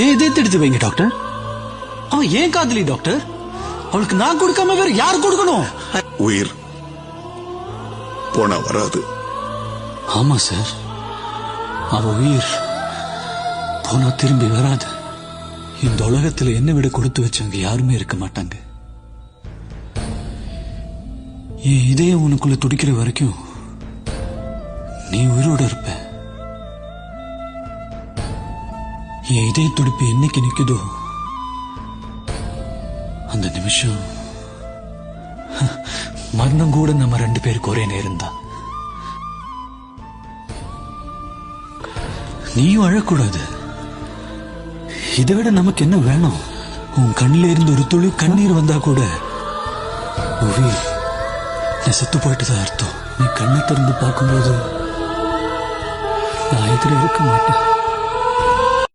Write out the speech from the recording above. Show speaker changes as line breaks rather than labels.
ஏன் இதயத்தை எடுத்து வைங்க டாக்டர். அவன் ஏன் காதலி டாக்டர்? அவளுக்கு நான் கொடுக்காம வேற யார் கொடுக்கணும்?
உயிர் போனா வராது.
ஆமா சார், அவ உயிர் போனா திரும்பி வராது. இந்த உலகத்துல என்ன விட கொடுத்து வச்சவங்க யாருமே இருக்க மாட்டாங்க. என் இதயம் உனக்குள்ள துடிக்கிற வரைக்கும் நீ உயிரோட இருப்ப. என் இதய துடிப்பு என்னைக்கு நிக்குதோ அந்த நிமிஷம் மரணம் கூட நம்ம 2 பேருக்கு ஒரே நேரம் தான். நீயும் அழக்கூடாது. இதை விட நமக்கு என்ன வேணும்? உன் கண்ணில இருந்து ஒரு துளி கண்ணீர் வந்தா கூட உயிர் நான் செத்து போயிட்டுதான் அர்த்தம். நீ கண்ணை திறந்து பார்க்கும்போது நான் எதிர இருக்க மாட்டேன்.